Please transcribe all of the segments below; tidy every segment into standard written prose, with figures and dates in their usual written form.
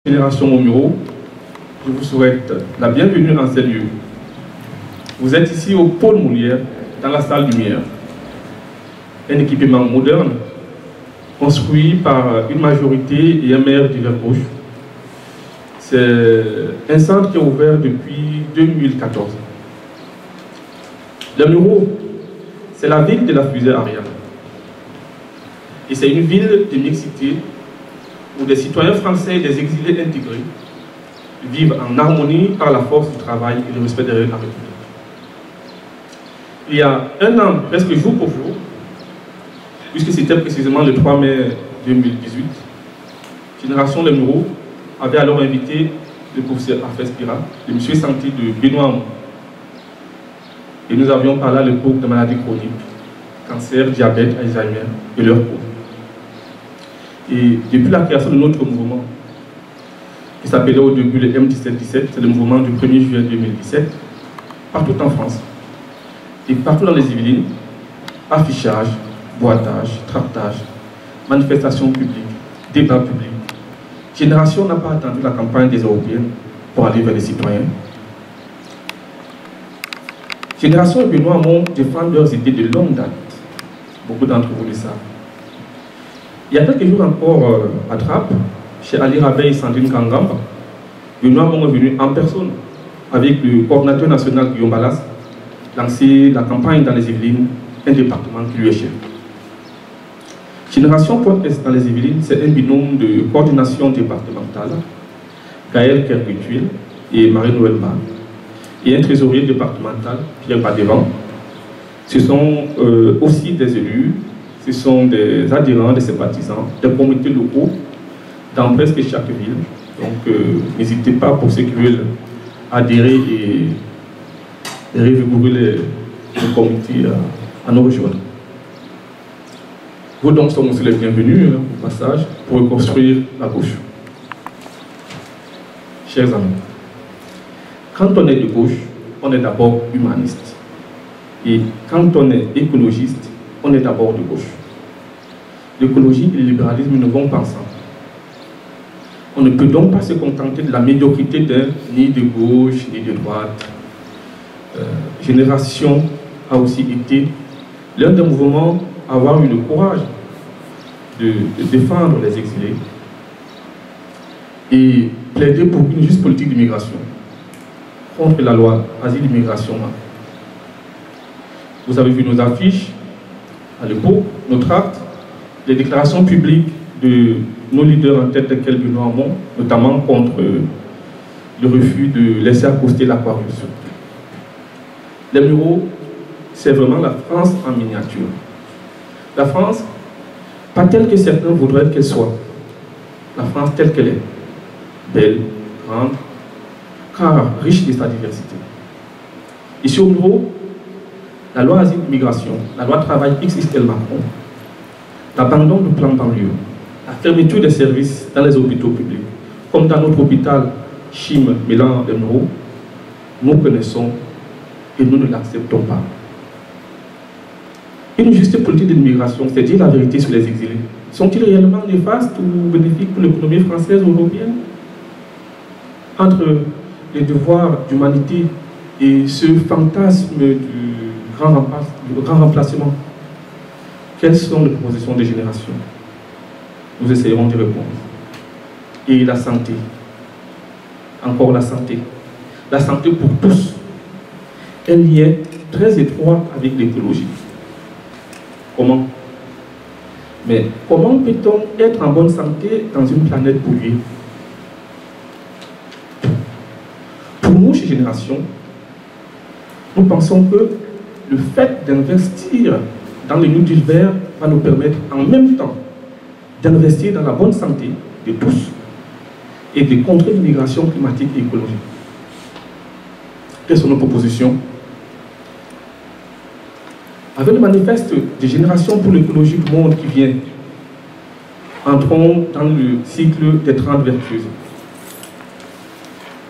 Génération Momuro, je vous souhaite la bienvenue en ces lieux. Vous êtes ici au Pôle Molière, dans la salle Lumière. Un équipement moderne, construit par une majorité et un maire du Vert-Gauche. C'est un centre qui est ouvert depuis 2014. Le Muro, c'est la ville de la fusée Ariane. Et c'est une ville de mixité où des citoyens français et des exilés intégrés vivent en harmonie par la force du travail et le respect des règles de la République. Il y a un an, presque jour pour jour, puisque c'était précisément le 3 mai 2018, Génération Les Mureaux avait alors invité le professeur Afès Pira, le monsieur santé de Benoît Hamon. Et nous avions parlé à l'époque de maladies chroniques, cancer, diabète, Alzheimer et leur cause. Et depuis la création de notre mouvement, qui s'appelait au début le M1717, c'est le mouvement du 1er juillet 2017, partout en France et partout dans les Yvelines, affichage, boitage, tractage, manifestations publiques, débats publics. Génération n'a pas attendu la campagne des Européennes pour aller vers les citoyens. Génération et Benoît Hamon défendent leurs idées de longue date. Beaucoup d'entre vous le savent. Il y a quelques jours encore à Trappes, chez Ali Rabey et Sandrine Kangamba, Benoît Hamon est venu en personne avec le coordinateur national Guillaume Balas lancer la campagne dans les Yvelines, un département qui lui est cher. Génération Pointe-Est dans les Yvelines, c'est un binôme de coordination départementale, Gaël Kergutuil et Marie-Noël Bar, et un trésorier départemental, Pierre Badévan. Ce sont aussi des élus, ce sont des adhérents, des sympathisants, des comités locaux dans presque chaque ville. Donc n'hésitez pas pour ceux qui veulent adhérer et revigorer les comités à nous rejoindre. Vous donc sommes aussi les bienvenus au passage pour reconstruire la gauche. Chers amis, quand on est de gauche, on est d'abord humaniste. Et quand on est écologiste, on est d'abord de gauche. L'écologie et le libéralisme ne vont pas ensemble. On ne peut donc pas se contenter de la médiocrité d'un ni de gauche ni de droite. Génération a aussi été l'un des mouvements à avoir eu le courage de défendre les exilés et plaider pour une juste politique d'immigration contre la loi Asile-Immigration. Vous avez vu nos affiches à l'époque, nos tracts, les déclarations publiques de nos leaders en tête desquels Benoît Hamon, notamment contre le refus de laisser accoster l'Aquarius. Les Mureaux, c'est vraiment la France en miniature. La France, pas telle que certains voudraient qu'elle soit. La France telle qu'elle est. Belle, grande, car riche de sa diversité. Ici au Mureaux, la loi Asile-Immigration, la loi Travail XXL Macron, l'abandon du plan banlieue, la fermeture des services dans les hôpitaux publics, comme dans notre hôpital Chim Mélan des Mureaux, nous connaissons et nous ne l'acceptons pas. Une juste politique d'immigration, c'est dire la vérité sur les exilés. Sont-ils réellement néfastes ou bénéfiques pour l'économie française ou européenne? Entre les devoirs d'humanité et ce fantasme du grand remplacement, quelles sont les propositions des générations? Nous essayerons d'y répondre. Et la santé, encore la santé pour tous, un lien très étroit avec l'écologie. Comment? Mais comment peut-on être en bonne santé dans une planète polluée? Pour nous, chez Génération, nous pensons que le fait d'investir dans le New Deal vert va nous permettre en même temps d'investir dans la bonne santé de tous et de contrer l'immigration climatique et écologique. Quelles sont nos propositions? Avec le manifeste des générations pour l'écologie du monde qui vient, entrons dans le cycle des 30 vertueuses.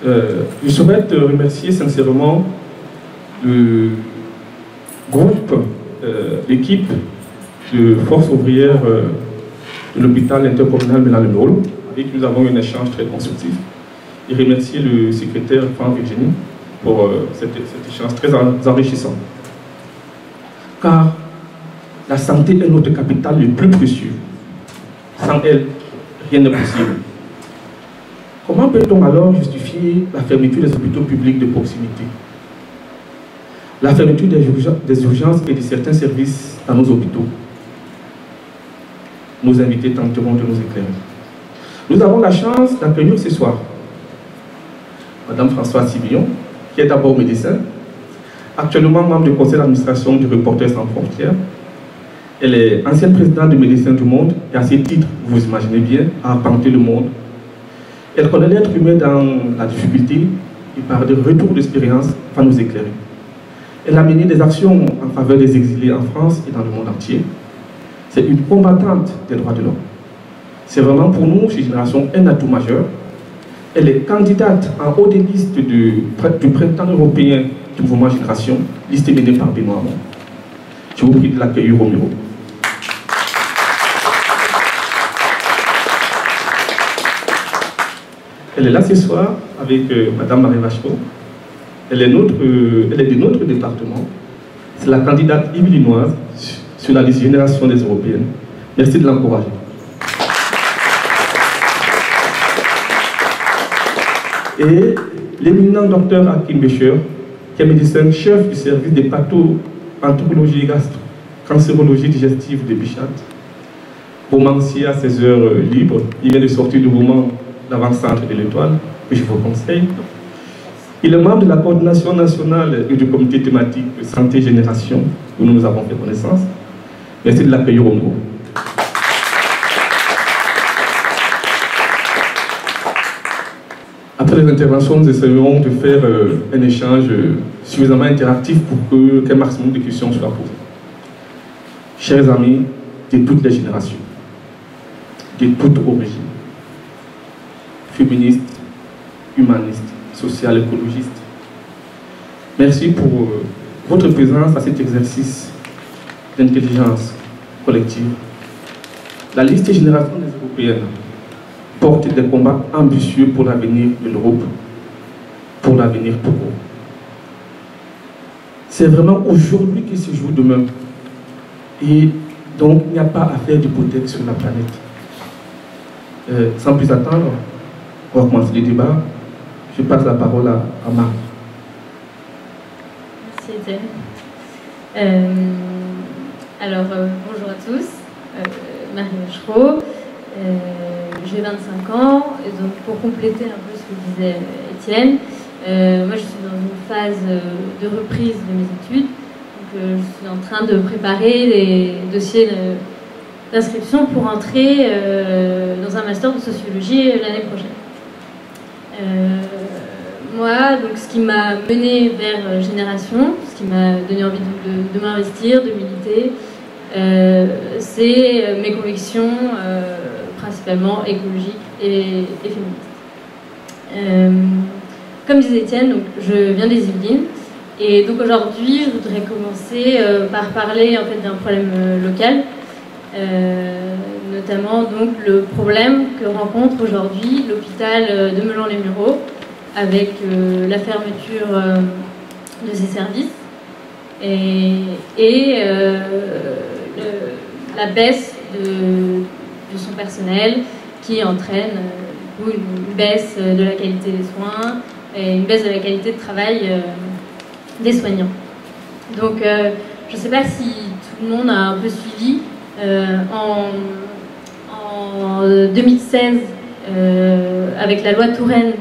Je souhaite remercier sincèrement le groupe, l'équipe de Force ouvrière de l'hôpital intercommunal Mélan-le-Muro, avec qui nous avons eu un échange très constructif, et remercier le secrétaire Franck Virginie pour cet échange très enrichissant. Car la santé est notre capital le plus précieux. Sans elle, rien n'est possible. Comment peut-on alors justifier la fermeture des hôpitaux publics de proximité? La fermeture des urgences et de certains services dans nos hôpitaux? Nos invités tenteront de nous éclairer. Nous avons la chance d'accueillir ce soir Madame Françoise Sibillon, qui est d'abord médecin, actuellement membre du conseil d'administration du Reporters sans frontières. Elle est ancienne présidente de Médecins du Monde et à ce titre, vous imaginez bien, a arpenté le monde. Elle connaît l'être humain dans la difficulté et par des retours d'expérience va nous éclairer. Elle a mené des actions en faveur des exilés en France et dans le monde entier. C'est une combattante des droits de l'homme. C'est vraiment pour nous, chez Génération, un atout majeur. Elle est candidate en haut des listes du printemps européen du mouvement Génération, liste menée par Benoît Hamon. Je vous prie de l'accueillir au bureau. Elle est là ce soir avec Madame Marie Vachereau. Elle est de notre département. C'est la candidate yvelinoise sur la liste Génération des Européennes. Merci de l'encourager. Et l'éminent docteur Hakim Becher, qui est médecin chef du service des patho-anthropologie et cancérologie digestive de Bichat, romancier à ses heures libres. Il vient de sortir le roman L'avant-centre de l'Étoile, que je vous conseille. Il est membre de la coordination nationale et du comité thématique de santé génération, où nous avons fait connaissance. Merci de l'accueillir au nouveau. Après les interventions, nous essayerons de faire un échange suffisamment interactif pour qu'un maximum de questions soient posées. Chers amis de toutes les générations, de toutes origines, féministes, humanistes, social, écologiste. Merci pour votre présence à cet exercice d'intelligence collective. La liste Génération des Européennes porte des combats ambitieux pour l'avenir de l'Europe, pour l'avenir pour vous. C'est vraiment aujourd'hui que se joue demain. Et donc, il n'y a pas à faire d'hypothèque sur la planète. Sans plus attendre, on va commencer le débat. Je passe la parole à Marie. Merci Étienne. Alors, bonjour à tous. Marie Vachereau. J'ai 25 ans. Et donc, pour compléter un peu ce que disait Étienne, moi je suis dans une phase de reprise de mes études. Donc, je suis en train de préparer les dossiers d'inscription pour entrer dans un master de sociologie l'année prochaine. Moi, donc, ce qui m'a mené vers Génération, ce qui m'a donné envie de m'investir, de militer, c'est mes convictions principalement écologiques et féministes. Comme disait Étienne, donc, je viens des Yvelines, et donc aujourd'hui je voudrais commencer par parler en fait, d'un problème local, notamment donc, le problème que rencontre aujourd'hui l'hôpital de Melun-les-Mureaux avec la fermeture de ses services et la baisse de son personnel qui entraîne une baisse de la qualité des soins et une baisse de la qualité de travail des soignants. Donc je ne sais pas si tout le monde a un peu suivi. En 2016, avec la loi Touraine,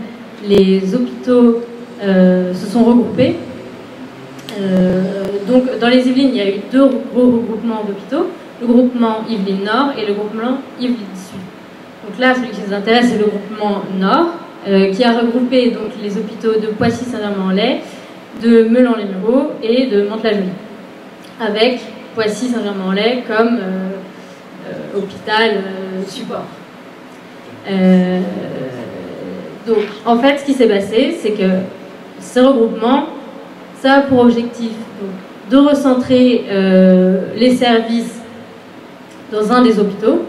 les hôpitaux se sont regroupés. Donc dans les Yvelines, il y a eu deux gros regroupements d'hôpitaux, le groupement Yvelines Nord et le groupement Yvelines Sud. Donc là, celui qui nous intéresse, c'est le groupement Nord, qui a regroupé donc, les hôpitaux de Poissy-Saint-Germain-en-Laye, de Melun-les-Mureaux et de Mantes-la-Jolie, avec Poissy-Saint-Germain-en-Laye comme hôpital support. Donc, en fait, ce qui s'est passé, c'est que ce regroupement, ça a pour objectif donc, de recentrer les services dans un des hôpitaux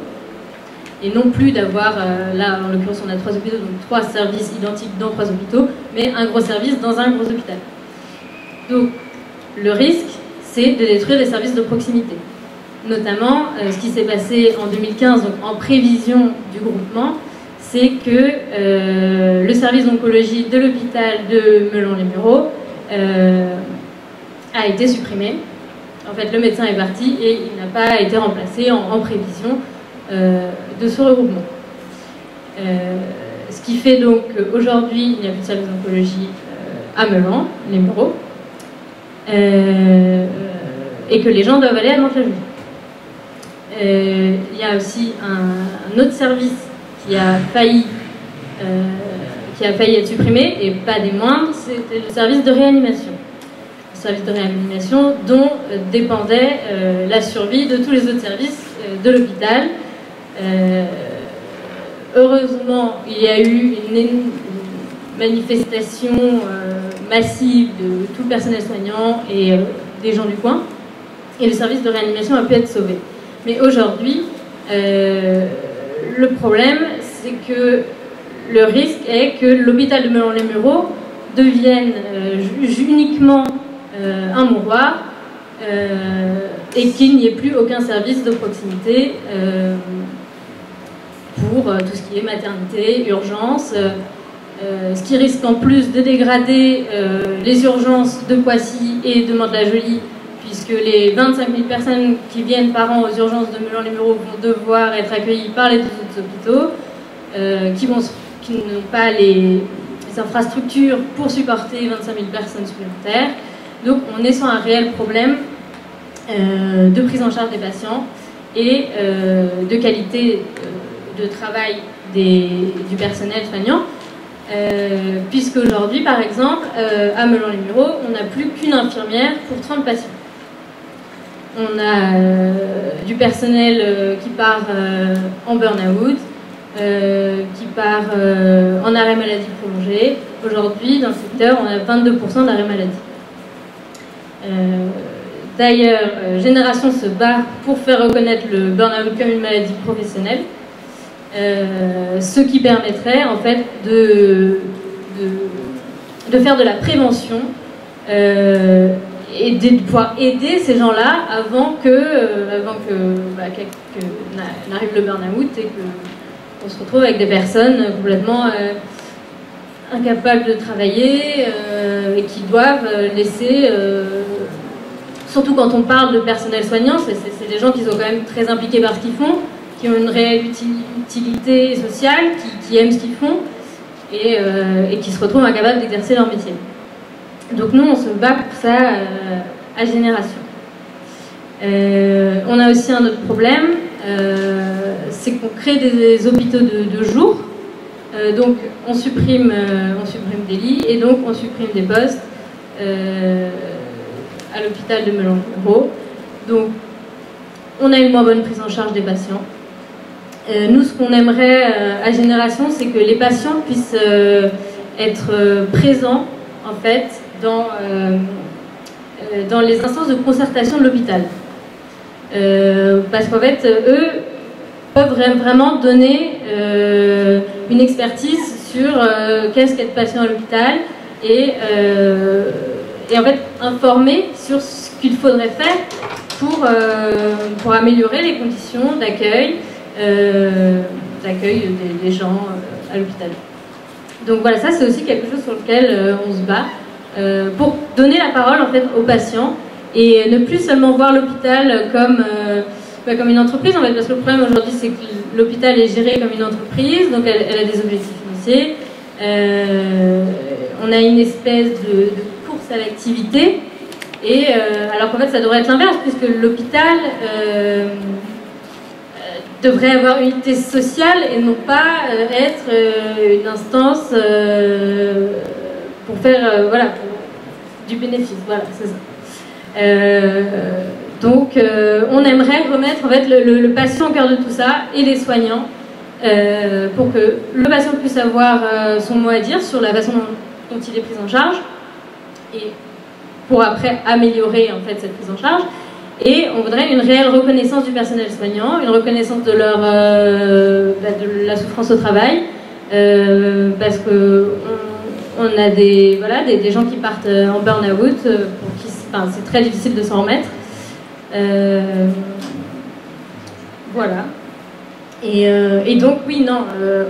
et non plus d'avoir, là en l'occurrence on a 3 hôpitaux, donc 3 services identiques dans 3 hôpitaux, mais un gros service dans un gros hôpital. Donc le risque, c'est de détruire les services de proximité. Notamment, ce qui s'est passé en 2015, donc en prévision du groupement, c'est que le service d'oncologie de l'hôpital de Melun-les-Mureaux a été supprimé. En fait, le médecin est parti et il n'a pas été remplacé en prévision de ce regroupement. Ce qui fait donc qu'aujourd'hui, il n'y a plus de service d'oncologie à Melun-les-Mureaux et que les gens doivent aller à Mantes-la-Jolie. Il y a aussi un autre service qui a failli être supprimé, et pas des moindres, c'était le service de réanimation. Le service de réanimation dont dépendait la survie de tous les autres services de l'hôpital. Heureusement, il y a eu une manifestation massive de tout le personnel soignant et des gens du coin, et le service de réanimation a pu être sauvé. Mais aujourd'hui, le problème, c'est que le risque est que l'hôpital de Melun-les-Mureaux devienne uniquement un mouroir et qu'il n'y ait plus aucun service de proximité pour tout ce qui est maternité, urgence, ce qui risque en plus de dégrader les urgences de Poissy et de Mantes-la-Jolie, puisque les 25 000 personnes qui viennent par an aux urgences de Melun-les-Mureaux vont devoir être accueillies par les 2 autres hôpitaux, qui n'ont pas les infrastructures pour supporter 25 000 personnes supplémentaires. Donc on est sur un réel problème de prise en charge des patients et de qualité de travail du personnel soignant, puisque aujourd'hui, par exemple, à Melun-les-Mureaux, on n'a plus qu'une infirmière pour 30 patients. On a du personnel qui part en burn-out, qui part en arrêt maladie prolongé. Aujourd'hui, dans le secteur, on a 22% d'arrêt maladie. D'ailleurs, Génération se bat pour faire reconnaître le burn-out comme une maladie professionnelle, ce qui permettrait en fait de faire de la prévention et de pouvoir aider ces gens-là avant que n'arrive le burn-out et qu'on se retrouve avec des personnes complètement incapables de travailler et qui doivent laisser... surtout quand on parle de personnel soignant, c'est des gens qui sont quand même très impliqués par ce qu'ils font, qui ont une réelle utilité sociale, qui aiment ce qu'ils font et qui se retrouvent incapables d'exercer leur métier. Donc nous, on se bat pour ça à Génération. On a aussi un autre problème, c'est qu'on crée des hôpitaux de jour. Donc on supprime des lits et donc on supprime des postes à l'hôpital de Melun-les-Mureaux. Donc on a une moins bonne prise en charge des patients. Nous, ce qu'on aimerait à Génération, c'est que les patients puissent être présents en fait dans les instances de concertation de l'hôpital. Parce qu'en fait, eux peuvent vraiment donner une expertise sur qu'est-ce qu'être patient à l'hôpital et en fait informer sur ce qu'il faudrait faire pour améliorer les conditions d'accueil des gens à l'hôpital. Donc voilà, ça c'est aussi quelque chose sur lequel on se bat pour donner la parole en fait aux patients et ne plus seulement voir l'hôpital comme une entreprise en fait, parce que le problème aujourd'hui c'est que l'hôpital est géré comme une entreprise, donc elle a des objectifs financiers. On a une espèce de course à l'activité et alors qu'en fait ça devrait être l'inverse, puisque l'hôpital devrait avoir une unité sociale et non pas être une instance pour faire du bénéfice. Voilà, c'est ça. Donc on aimerait remettre en fait le patient au cœur de tout ça et les soignants pour que le patient puisse avoir son mot à dire sur la façon dont il est pris en charge et pour après améliorer en fait cette prise en charge, Et on voudrait une réelle reconnaissance du personnel soignant, une reconnaissance de de la souffrance au travail, parce que on a des gens qui partent en burn-out, pour qui c'est très difficile de s'en remettre. Voilà. Et donc, oui, non,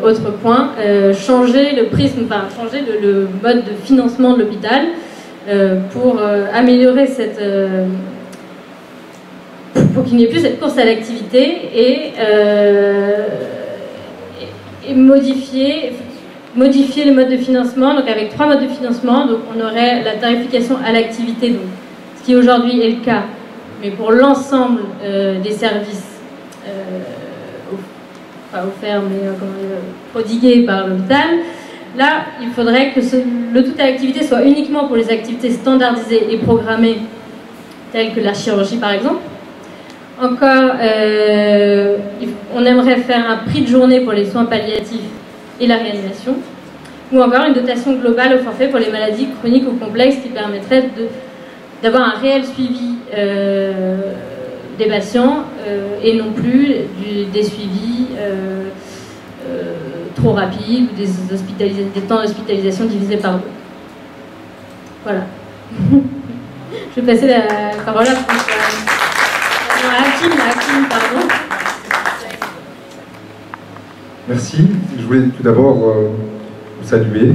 autre point, changer le prisme, changer le mode de financement de l'hôpital pour améliorer cette... pour qu'il n'y ait plus cette course à l'activité et modifier les modes de financement. Donc, avec 3 modes de financement, donc on aurait la tarification à l'activité, donc ce qui aujourd'hui est le cas, mais pour l'ensemble des services offerts, mais prodigués par l'hôpital. Là, il faudrait que le tout à l'activité soit uniquement pour les activités standardisées et programmées, telles que la chirurgie par exemple. Encore, on aimerait faire un prix de journée pour les soins palliatifs et la réanimation, ou encore une dotation globale au forfait pour les maladies chroniques ou complexes qui permettrait d'avoir un réel suivi des patients et non plus des suivis trop rapides ou des temps d'hospitalisation divisés par 2. Voilà. Je vais passer la parole à Hakim, pardon. Merci. Je voulais tout d'abord vous saluer,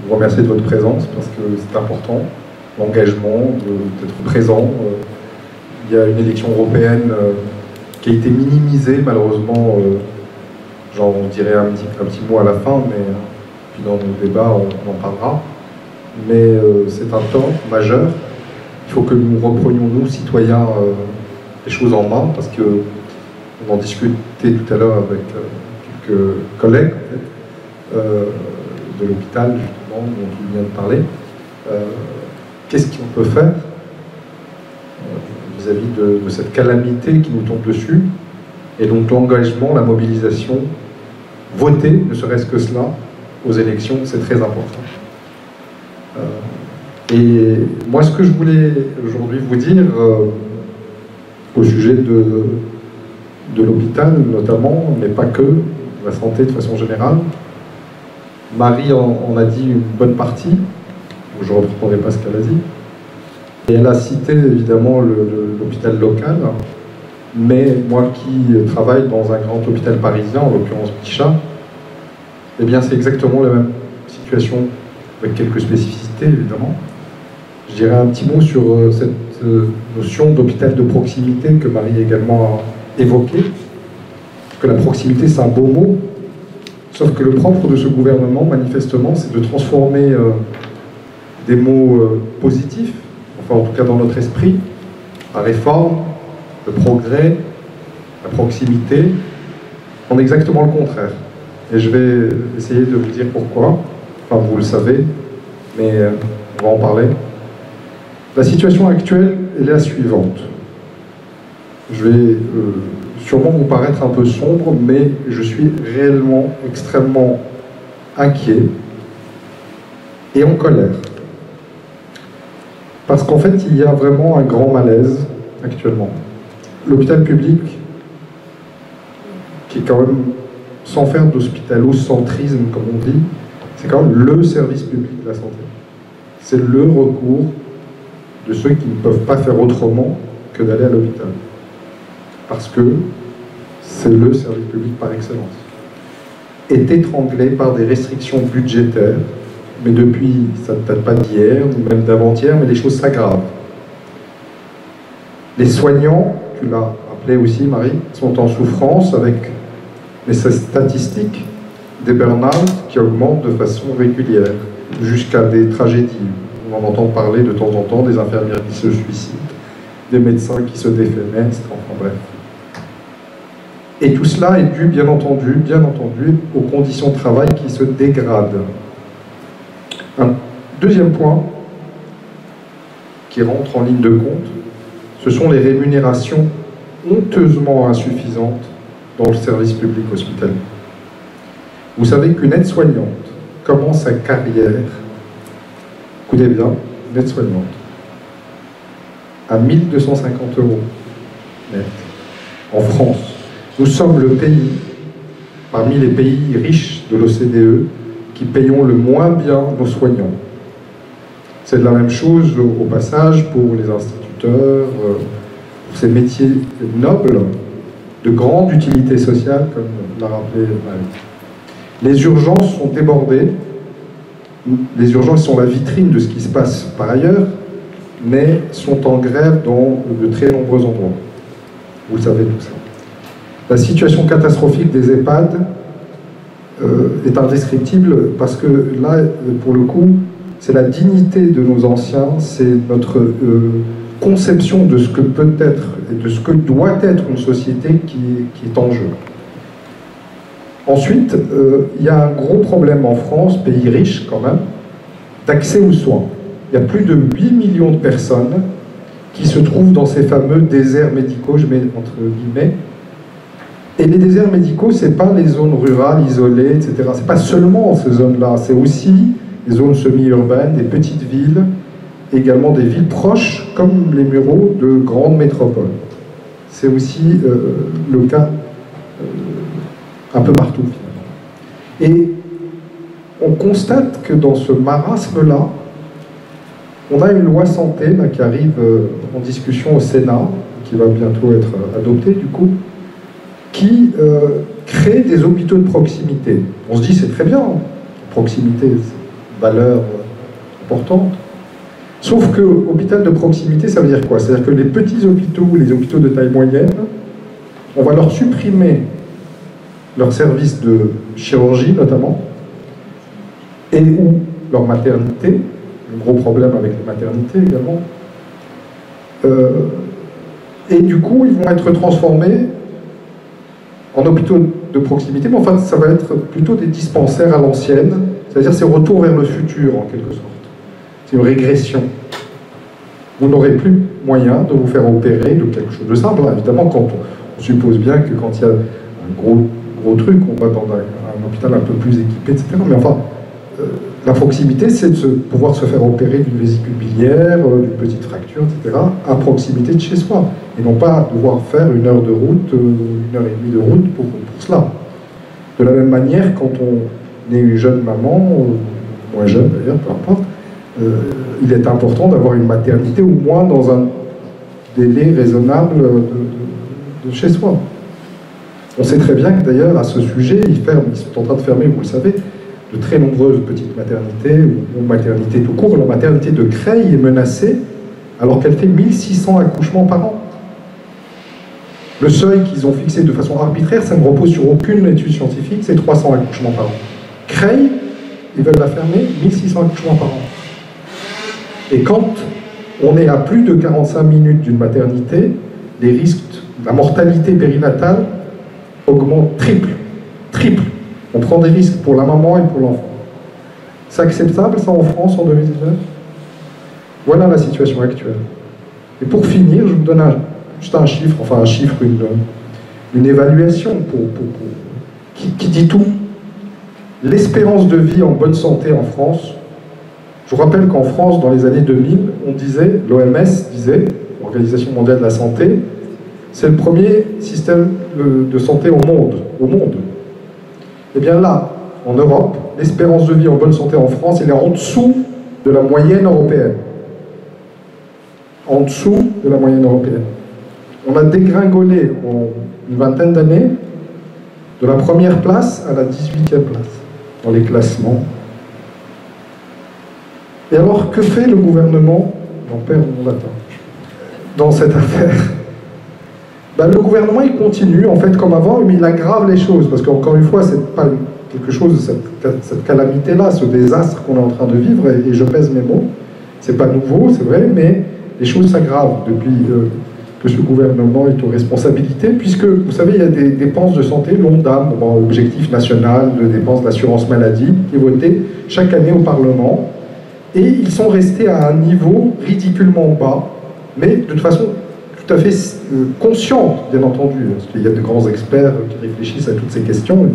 vous remercier de votre présence parce que c'est important, l'engagement, d'être présent. Il y a une élection européenne qui a été minimisée, malheureusement, j'en dirai un petit mot à la fin, mais puis dans nos débats, on en parlera. Mais c'est un tort majeur. Il faut que nous reprenions, nous, citoyens, les choses en main, parce qu'on en discutait tout à l'heure avec quelques collègues en fait, de l'hôpital, justement, dont tu viens de parler. Qu'est-ce qu'on peut faire vis-à-vis de cette calamité qui nous tombe dessus, et donc l'engagement, la mobilisation, voter, ne serait-ce que cela, aux élections, c'est très important. Et moi, ce que je voulais aujourd'hui vous dire, au sujet de l'hôpital notamment, mais pas que, la santé de façon générale, Marie en a dit une bonne partie, je ne reprendrai pas ce qu'elle a dit, et elle a cité évidemment l'hôpital local, mais moi qui travaille dans un grand hôpital parisien, en l'occurrence Bichat, eh bien c'est exactement la même situation, avec quelques spécificités évidemment. Je dirais un petit mot sur cette notion d'hôpital de proximité que Marie également a évoquée, que la proximité c'est un beau mot, sauf que le propre de ce gouvernement manifestement c'est de transformer des mots positifs, enfin en tout cas dans notre esprit, la réforme, le progrès, la proximité, en exactement le contraire. Et je vais essayer de vous dire pourquoi, enfin vous le savez, mais on va en parler. La situation actuelle est la suivante. Je vais sûrement vous paraître un peu sombre, mais je suis réellement extrêmement inquiet et en colère. Parce qu'en fait, il y a vraiment un grand malaise actuellement. L'hôpital public, qui est quand même, sans faire d'hospitalocentrisme, comme on dit, c'est quand même le service public de la santé. C'est le recours de ceux qui ne peuvent pas faire autrement que d'aller à l'hôpital. Parce que c'est le service public par excellence. Est étranglé par des restrictions budgétaires, mais depuis, ça ne date pas d'hier, ou même d'avant-hier, mais les choses s'aggravent. Les soignants, tu l'as rappelé aussi Marie, sont en souffrance avec les statistiques des burn-out qui augmentent de façon régulière, jusqu'à des tragédies. On en entend parler de temps en temps, des infirmières qui se suicident, des médecins qui se défenestrent, enfin bref. Et tout cela est dû, bien entendu, aux conditions de travail qui se dégradent. Un deuxième point qui rentre en ligne de compte, ce sont les rémunérations honteusement insuffisantes dans le service public hospitalier. Vous savez qu'une aide-soignante commence sa carrière, écoutez bien, une aide-soignante, à 1 250 € net en France. Nous sommes le pays, parmi les pays riches de l'OCDE, qui payons le moins bien nos soignants. C'est de la même chose au passage pour les instituteurs, pour ces métiers nobles, de grande utilité sociale, comme l'a rappelé Marie. Les urgences sont débordées. Les urgences sont la vitrine de ce qui se passe par ailleurs, mais sont en grève dans de très nombreux endroits. Vous le savez tout ça. La situation catastrophique des EHPAD est indescriptible parce que là, pour le coup, c'est la dignité de nos anciens, c'est notre conception de ce que peut être et de ce que doit être une société qui est en jeu. Ensuite, il y a un gros problème en France, pays riche quand même, d'accès aux soins. Il y a plus de 8 millions de personnes qui se trouvent dans ces fameux déserts médicaux, je mets entre guillemets. Et les déserts médicaux, ce n'est pas les zones rurales, isolées, etc. Ce n'est pas seulement ces zones-là, c'est aussi des zones semi-urbaines, des petites villes, également des villes proches, comme les Mureaux, de grandes métropoles. C'est aussi le cas un peu partout, finalement. Et on constate que dans ce marasme-là, on a une loi santé là, qui arrive en discussion au Sénat, qui va bientôt être adoptée, du coup, qui crée des hôpitaux de proximité. On se dit, c'est très bien, proximité, c'est une valeur importante. Sauf que hôpital de proximité, ça veut dire quoi? C'est-à-dire que les petits hôpitaux, les hôpitaux de taille moyenne, on va leur supprimer leur service de chirurgie, notamment, et ou leur maternité, un gros problème avec les maternités également. Et du coup, ils vont être transformés en hôpitaux de proximité, mais enfin, ça va être plutôt des dispensaires à l'ancienne, c'est-à-dire c'est retour vers le futur, en quelque sorte. C'est une régression. Vous n'aurez plus moyen de vous faire opérer de quelque chose de simple. Évidemment, quand on suppose bien que quand il y a un gros truc, on va dans un hôpital un peu plus équipé, etc. Mais enfin, la proximité, c'est de pouvoir se faire opérer d'une vésicule biliaire, d'une petite fracture, etc., à proximité de chez soi. Et non pas devoir faire 1 heure de route, 1 heure et demie de route pour cela. De la même manière, quand on est une jeune maman, moins jeune d'ailleurs, peu importe, il est important d'avoir une maternité au moins dans un délai raisonnable de chez soi. On sait très bien que d'ailleurs, à ce sujet, ils sont en train de fermer, vous le savez, de très nombreuses petites maternités, ou maternités tout court. La maternité de Creil est menacée alors qu'elle fait 1600 accouchements par an. Le seuil qu'ils ont fixé de façon arbitraire, ça ne repose sur aucune étude scientifique, c'est 300 accouchements par an. Creil, ils veulent la fermer, 1600 accouchements par an. Et quand on est à plus de 45 minutes d'une maternité, les risques, la mortalité périnatale augmente triple. On prend des risques pour la maman et pour l'enfant. C'est acceptable, ça, en France, en 2019? Voilà la situation actuelle. Et pour finir, je vous donne juste un chiffre, une évaluation qui dit tout. L'espérance de vie en bonne santé en France, je vous rappelle qu'en France, dans les années 2000, on disait, l'OMS disait, l'Organisation mondiale de la santé, c'est le premier système de santé au monde. Et bien là, en Europe, l'espérance de vie en bonne santé en France, elle est en dessous de la moyenne européenne. En dessous de la moyenne européenne. On a dégringolé en une vingtaine d'années de la première place à la 18e place dans les classements. Et alors, que fait le gouvernement? J'en perds mon latin. Dans cette affaire, le gouvernement, il continue, en fait, comme avant, mais il aggrave les choses, parce qu'encore une fois, c'est pas quelque chose, cette calamité-là, ce désastre qu'on est en train de vivre, et je pèse mes mots, c'est pas nouveau, c'est vrai, mais les choses s'aggravent depuis que ce gouvernement est aux responsabilités, puisque, vous savez, il y a des dépenses de santé, l'ONDAM, objectif national de dépenses d'assurance maladie, qui est voté chaque année au Parlement, et ils sont restés à un niveau ridiculement bas, mais de toute façon tout à fait consciente, bien entendu, parce qu'il y a de grands experts qui réfléchissent à toutes ces questions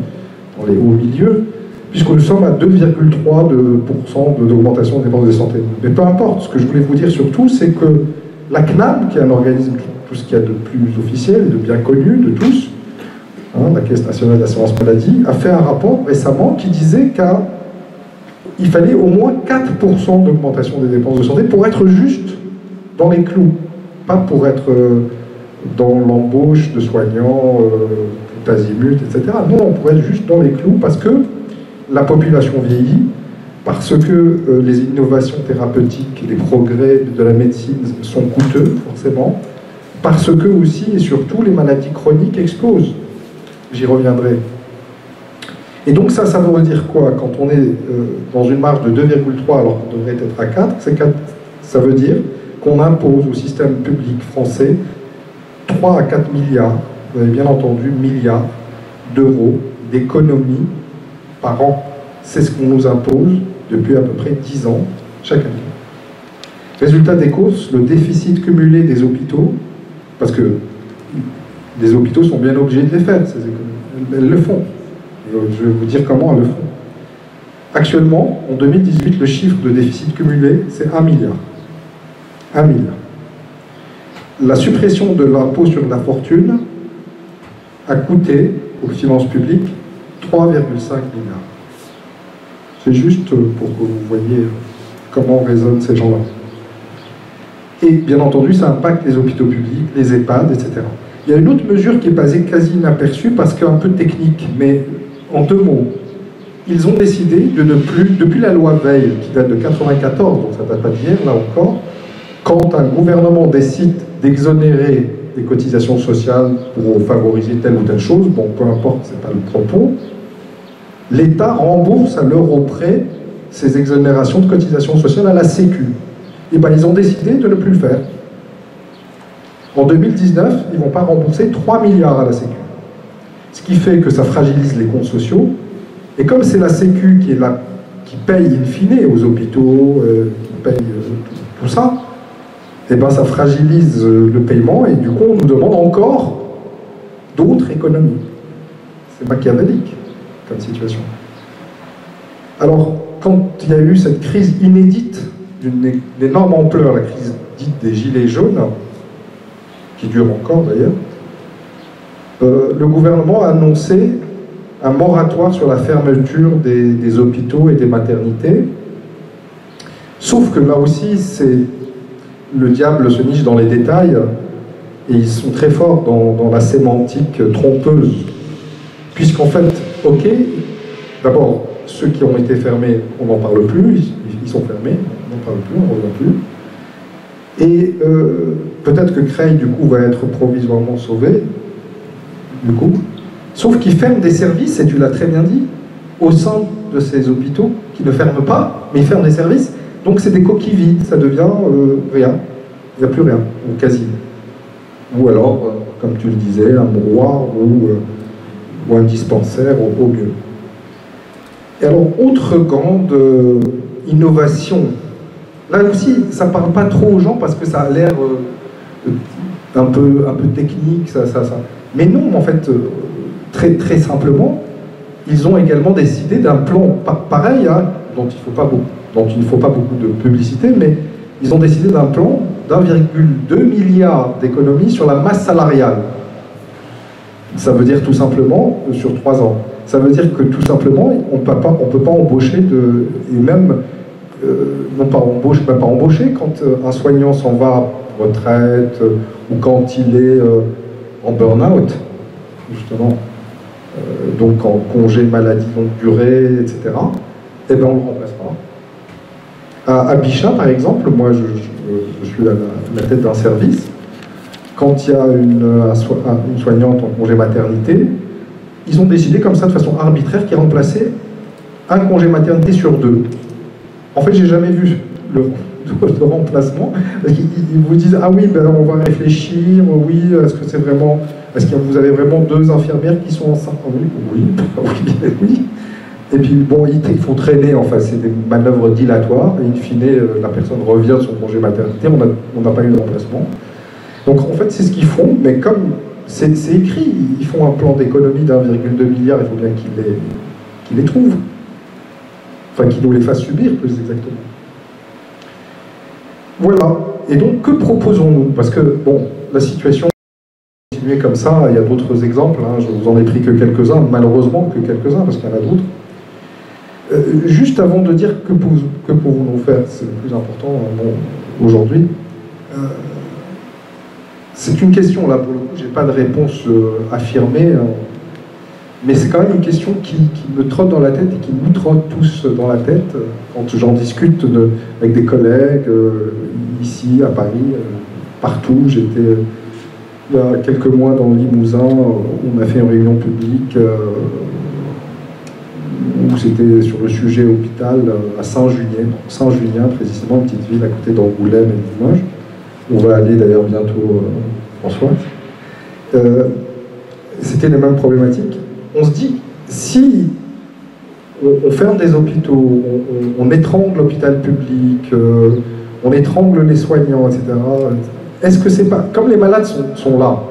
dans les hauts milieux, puisque nous sommes à 2,3% d'augmentation des dépenses de santé. Mais peu importe, ce que je voulais vous dire surtout, c'est que La CNAM, qui est un organisme tout ce qu'il y a de plus officiel et de bien connu de tous, la Caisse nationale d'assurance maladie, a fait un rapport récemment qui disait qu'il fallait au moins 4% d'augmentation des dépenses de santé pour être juste dans les clous, pas pour être dans l'embauche de soignants, tout azimut, etc. Non, pour être juste dans les clous, parce que la population vieillit, parce que les innovations thérapeutiques, les progrès de la médecine sont coûteux, forcément, parce que aussi et surtout les maladies chroniques explosent. J'y reviendrai. Et donc ça veut dire quoi? Quand on est dans une marge de 2,3 alors qu'on devrait être à 4, ça veut dire qu'on impose au système public français 3 à 4 milliards, vous avez bien entendu, milliards d'euros d'économies par an. C'est ce qu'on nous impose depuis à peu près 10 ans, chaque année. Résultat des courses, le déficit cumulé des hôpitaux, parce que les hôpitaux sont bien obligés de les faire, ces économies. Elles le font. Je vais vous dire comment elles le font. Actuellement, en 2018, le chiffre de déficit cumulé, c'est 1 milliard. 1 milliard. La suppression de l'impôt sur la fortune a coûté aux finances publiques 3,5 milliards. C'est juste pour que vous voyez comment raisonnent ces gens-là. Et bien entendu, ça impacte les hôpitaux publics, les EHPAD, etc. Il y a une autre mesure qui est passée quasi inaperçue parce qu'un peu technique, mais en 2 mots. Ils ont décidé de ne plus, depuis la loi Veil, qui date de 1994, donc ça ne date pas d'hier, là encore, quand un gouvernement décide d'exonérer des cotisations sociales pour favoriser telle ou telle chose, bon, peu importe, ce n'est pas le propos, l'État rembourse à l'euro près ces exonérations de cotisations sociales à la Sécu. Et bien, ils ont décidé de ne plus le faire. En 2019, ils ne vont pas rembourser 3 milliards à la Sécu. Ce qui fait que ça fragilise les comptes sociaux. Et comme c'est la Sécu qui paye in fine aux hôpitaux, qui paye tout ça, et ben ça fragilise le paiement et du coup on nous demande encore d'autres économies. C'est machiavélique comme situation. Alors, quand il y a eu cette crise inédite, d'une énorme ampleur, la crise dite des Gilets jaunes, qui dure encore d'ailleurs, le gouvernement a annoncé un moratoire sur la fermeture des hôpitaux et des maternités. Sauf que là aussi, le diable se niche dans les détails et ils sont très forts dans la sémantique trompeuse. Puisqu'en fait, ok, d'abord, ceux qui ont été fermés, on n'en parle plus, ils sont fermés, on n'en parle plus, on ne revient plus. Et peut-être que Creil, du coup, va être provisoirement sauvé, du coup. Sauf qu'ils ferment des services, et tu l'as très bien dit, au sein de ces hôpitaux, qui ne ferment pas, mais ils ferment des services. Donc c'est des coquilles vides, ça devient rien. Il n'y a plus rien, ou quasi. Ou alors, comme tu le disais, un mouroir ou un dispensaire au mieux. Et alors, autre grande innovation. Là aussi, ça ne parle pas trop aux gens parce que ça a l'air un peu technique. Mais non, en fait, très, très simplement, ils ont également décidé d'un plan pareil, hein, dont il ne faut pas beaucoup de publicité, mais ils ont décidé d'un plan d'1,2 milliard d'économies sur la masse salariale. Ça veut dire tout simplement, sur 3 ans, ça veut dire que tout simplement, on ne peut pas embaucher et même, non pas embaucher, quand un soignant s'en va à retraite, ou quand il est en burn-out, justement, donc en congé maladie longue durée, etc., eh bien on ne le remplace pas. À Bichat, par exemple, moi je suis à la tête d'un service. Quand il y a une soignante en congé maternité, ils ont décidé comme ça de façon arbitraire qu'ils remplaçaient un congé maternité sur 2. En fait, j'ai jamais vu le remplacement. Ils vous disent ah oui, ben on va réfléchir. Oui, est-ce que c'est vraiment, est-ce que vous avez vraiment 2 infirmières qui sont enceintes? Oui. Et puis bon, il faut traîner, enfin c'est des manœuvres dilatoires, et in fine, la personne revient de son congé maternité, on n'a pas eu de remplacement. Donc en fait c'est ce qu'ils font, mais comme c'est écrit, ils font un plan d'économie d'1,2 milliard, il faut bien qu'ils les trouvent. Enfin qu'ils nous les fassent subir plus exactement. Voilà, Et donc, que proposons-nous? Parce que, bon, la situation continue comme ça, il y a d'autres exemples, hein, je vous en ai pris que quelques-uns, malheureusement que quelques-uns, parce qu'il y en a d'autres. Juste avant de dire que pouvons-nous faire, c'est le plus important aujourd'hui, c'est une question, là, pour le coup, je n'ai pas de réponse affirmée, hein, mais c'est quand même une question qui me trotte dans la tête et qui nous trotte tous dans la tête quand j'en discute avec des collègues, ici, à Paris, partout. J'étais il y a quelques mois dans le Limousin, où on a fait une réunion publique où c'était sur le sujet hôpital à Saint-Junien, précisément, une petite ville à côté d'Angoulême et de Limoges. On va aller d'ailleurs bientôt, François. C'était les mêmes problématiques. On se dit, si on ferme des hôpitaux, on étrangle l'hôpital public, on étrangle les soignants, etc., est-ce que c'est pas... Comme les malades sont là,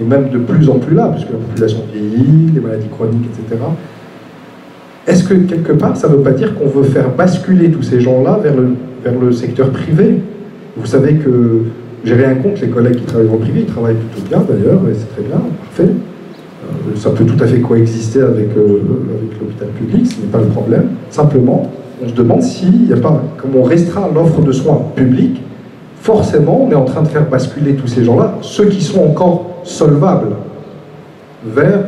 et même de plus en plus là, puisque la population vieillit, les maladies chroniques, etc., est-ce que quelque part, ça ne veut pas dire qu'on veut faire basculer tous ces gens-là vers le secteur privé? Vous savez que j'ai rien contre les collègues qui travaillent dans le privé, ils travaillent plutôt bien d'ailleurs, et c'est très bien, parfait. Ça peut tout à fait coexister avec l'hôpital public, ce n'est pas le problème. Simplement, on se demande s'il n'y a pas, comme on restreint l'offre de soins publics, forcément, on est en train de faire basculer tous ces gens-là, ceux qui sont encore solvables, vers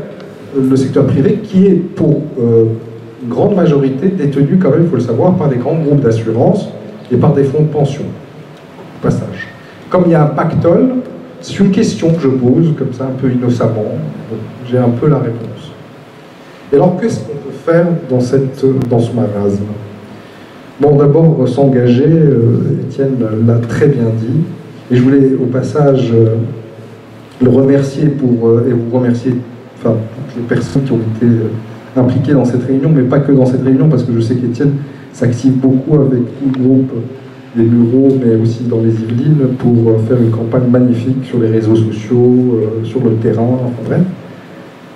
le secteur privé, qui est pour une grande majorité détenu, quand même, il faut le savoir, par des grands groupes d'assurance et par des fonds de pension. Au passage. Comme il y a un pactole, c'est une question que je pose, comme ça, un peu innocemment. J'ai un peu la réponse. Et alors, qu'est-ce qu'on peut faire dans ce marasme? Bon, d'abord, s'engager, Étienne l'a très bien dit, et je voulais, au passage, le remercier et vous remercier, enfin, toutes les personnes qui ont été impliquées dans cette réunion, mais pas que dans cette réunion, parce que je sais qu'Étienne s'active beaucoup avec tout le groupe des bureaux, mais aussi dans les Yvelines, pour faire une campagne magnifique sur les réseaux sociaux, sur le terrain, enfin bref.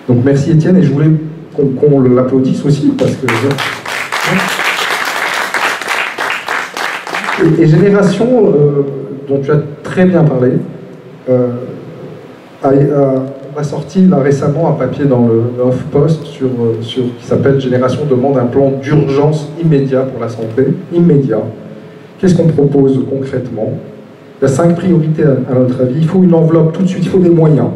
Donc merci Étienne, et je voulais qu'on l'applaudisse aussi, parce que... Et Génération, dont tu as très bien parlé, a sorti là, récemment un papier dans le Off-Post qui s'appelle « Génération demande un plan d'urgence immédiat pour la santé ». Immédiat. Qu'est-ce qu'on propose concrètement? Il y a 5 priorités à notre avis. Il faut une enveloppe tout de suite, il faut des moyens.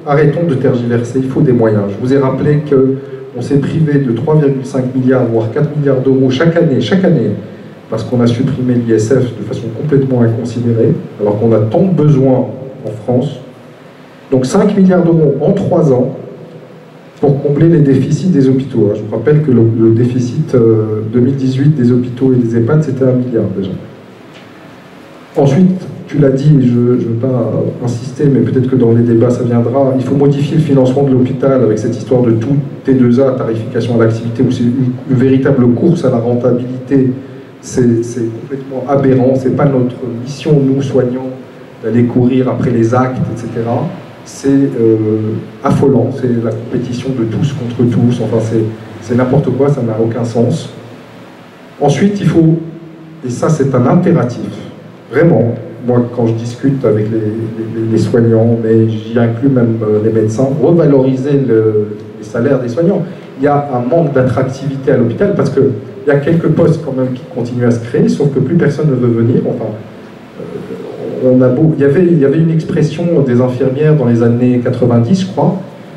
Arrêtons de tergiverser, il faut des moyens. Je vous ai rappelé qu'on s'est privé de 3,5 milliards, voire 4 milliards d'euros chaque année, parce qu'on a supprimé l'ISF de façon complètement inconsidérée, alors qu'on a tant de besoins en France. Donc 5 milliards d'euros en 3 ans pour combler les déficits des hôpitaux. Je vous rappelle que le déficit 2018 des hôpitaux et des EHPAD, c'était 1 milliard déjà. Ensuite, tu l'as dit, et je ne veux pas insister, mais peut-être que dans les débats ça viendra, il faut modifier le financement de l'hôpital avec cette histoire de tout T2A, tarification à l'activité, où c'est une véritable course à la rentabilité. C'est complètement aberrant, c'est pas notre mission, nous soignants, d'aller courir après les actes, etc. C'est affolant, c'est la compétition de tous contre tous, enfin c'est n'importe quoi, ça n'a aucun sens. Ensuite, il faut, et ça c'est un impératif, vraiment, moi quand je discute avec les soignants, mais j'y inclus même les médecins, revaloriser les salaires des soignants. Il y a un manque d'attractivité à l'hôpital parce qu'il y a quelques postes quand même qui continuent à se créer, sauf que plus personne ne veut venir. Enfin, il y avait une expression des infirmières dans les années 90, je crois,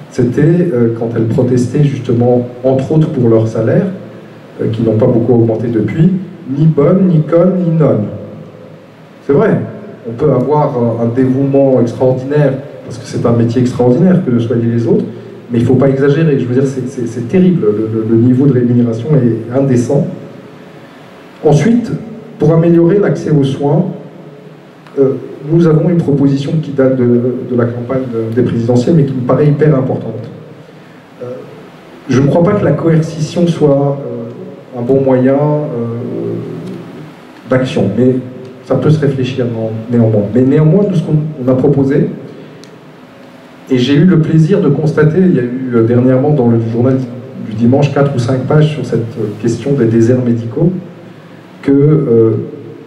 c'était quand elles protestaient justement, entre autres pour leur salaire, qui n'ont pas beaucoup augmenté depuis, ni bonne, ni conne, ni nonne. C'est vrai, on peut avoir un dévouement extraordinaire, parce que c'est un métier extraordinaire que de soigner les autres, mais il ne faut pas exagérer, je veux dire, c'est terrible, le niveau de rémunération est indécent. Ensuite, pour améliorer l'accès aux soins, nous avons une proposition qui date de la campagne des présidentielles, mais qui me paraît hyper importante. Je ne crois pas que la coercition soit un bon moyen d'action, mais ça peut se réfléchir néanmoins. Mais néanmoins, tout ce qu'on a proposé, et j'ai eu le plaisir de constater, il y a eu dernièrement dans le journal du dimanche 4 ou 5 pages sur cette question des déserts médicaux, que